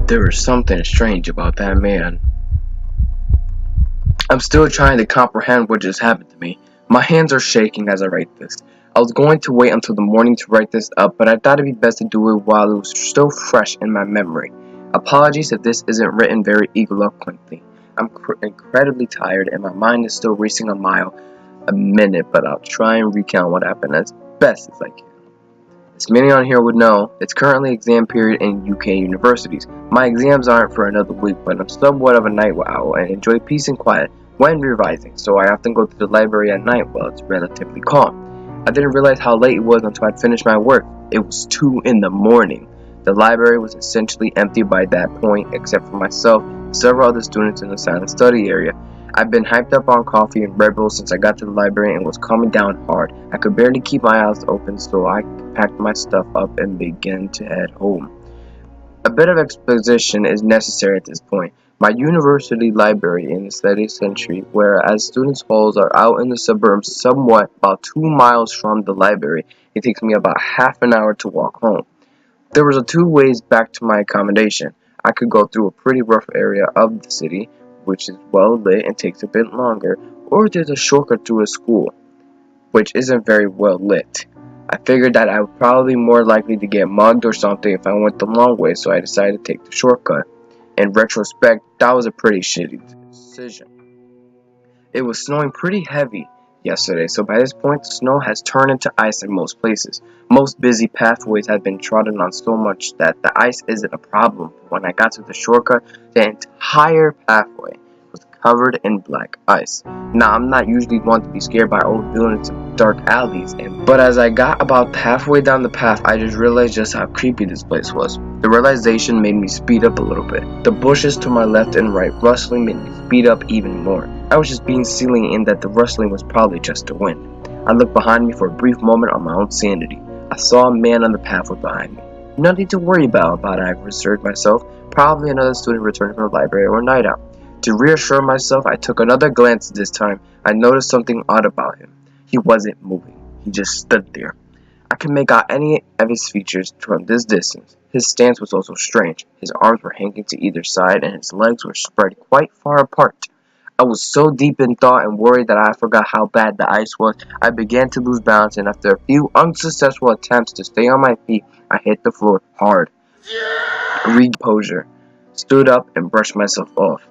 There was something strange about that man. I'm still trying to comprehend what just happened to me. My hands are shaking as I write this. I was going to wait until the morning to write this up, but I thought it'd be best to do it while it was still fresh in my memory. Apologies if this isn't written very eloquently. I'm incredibly tired and my mind is still racing a mile a minute, but I'll try and recount what happened as best as I can. As many on here would know, it's currently exam period in UK universities. My exams aren't for another week, but I'm somewhat of a night owl and enjoy peace and quiet when revising, so I often go to the library at night while it's relatively calm. I didn't realize how late it was until I'd finished my work. It was 2 in the morning. The library was essentially empty by that point, except for myself and several other students in the silent study area. I've been hyped up on coffee and Red Bull since I got to the library and was calming down hard. I could barely keep my eyes open, so I packed my stuff up and began to head home. A bit of exposition is necessary at this point. My university library in the 20th century, whereas students' halls are out in the suburbs somewhat about 2 miles from the library, it takes me about half an hour to walk home. There was 2 ways back to my accommodation. I could go through a pretty rough area of the city, which is well lit and takes a bit longer, or there's a shortcut through a school, which isn't very well lit. I figured that I would probably be more likely to get mugged or something if I went the long way, so I decided to take the shortcut. In retrospect, that was a pretty shitty decision. It was snowing pretty heavy yesterday, so by this point the snow has turned into ice in most places. Most busy pathways have been trodden on so much that the ice isn't a problem. When I got to the shortcut, the entire pathway was covered in black ice. Now, I'm not usually one to be scared by old buildings and dark alleys, but as I got about halfway down the path, I just realized just how creepy this place was. The realization made me speed up a little bit. The bushes to my left and right rustling made me speed up even more. I was just being silly in that the rustling was probably just the wind. I looked behind me for a brief moment on my own sanity. I saw a man on the pathway behind me. Nothing to worry about, I assured myself. Probably another student returning from the library or night out. To reassure myself, I took another glance this time. I noticed something odd about him. He wasn't moving. He just stood there. I could make out any of his features from this distance. His stance was also strange. His arms were hanging to either side and his legs were spread quite far apart. I was so deep in thought and worried that I forgot how bad the ice was. I began to lose balance, and after a few unsuccessful attempts to stay on my feet, I hit the floor hard. Recomposure. Stood up and brushed myself off.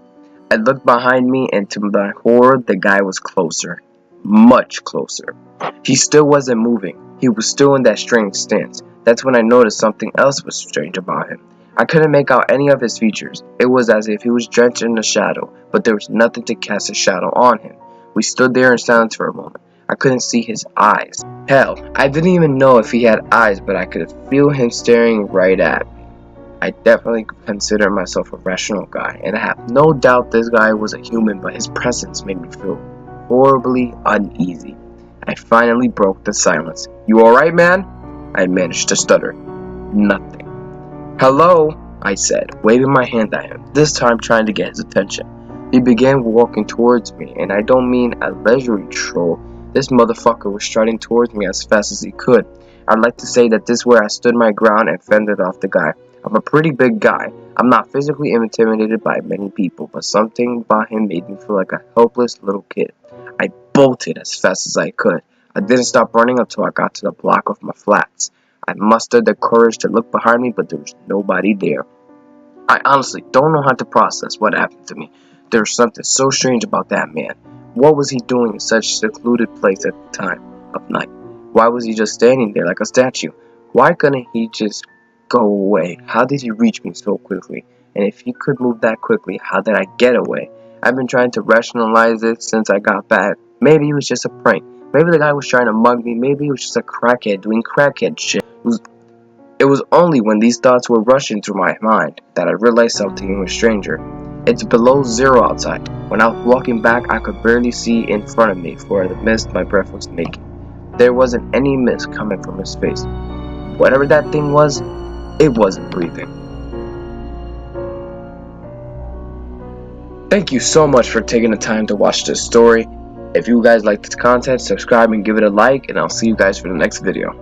I looked behind me, and to my horror, the guy was closer. Much closer. He still wasn't moving. He was still in that strange stance. That's when I noticed something else was strange about him. I couldn't make out any of his features. It was as if he was drenched in a shadow, but there was nothing to cast a shadow on him. We stood there in silence for a moment. I couldn't see his eyes. Hell, I didn't even know if he had eyes, but I could feel him staring right at me. I definitely consider myself a rational guy, and I have no doubt this guy was a human, but his presence made me feel horribly uneasy. I finally broke the silence. "You alright, man?" I managed to stutter. "Nothing." "Hello," I said, waving my hand at him, this time trying to get his attention. He began walking towards me, and I don't mean a leisurely stroll. This motherfucker was striding towards me as fast as he could. I'd like to say that this is where I stood my ground and fended off the guy. I'm a pretty big guy. I'm not physically intimidated by many people, but something about him made me feel like a helpless little kid. I bolted as fast as I could. I didn't stop running until I got to the block of my flats. I mustered the courage to look behind me, but there was nobody there. I honestly don't know how to process what happened to me. There was something so strange about that man. What was he doing in such a secluded place at the time of night? Why was he just standing there like a statue? Why couldn't he just go away? How did he reach me so quickly? And if he could move that quickly, how did I get away? I've been trying to rationalize it since I got back. Maybe it was just a prank. Maybe the guy was trying to mug me. Maybe he was just a crackhead doing crackhead shit. It was only when these thoughts were rushing through my mind that I realized something was stranger. It's below 0 outside. When I was walking back, I could barely see in front of me for the mist my breath was making. There wasn't any mist coming from his face. Whatever that thing was, it wasn't breathing. Thank you so much for taking the time to watch this story. If you guys like this content, subscribe and give it a like, and I'll see you guys for the next video.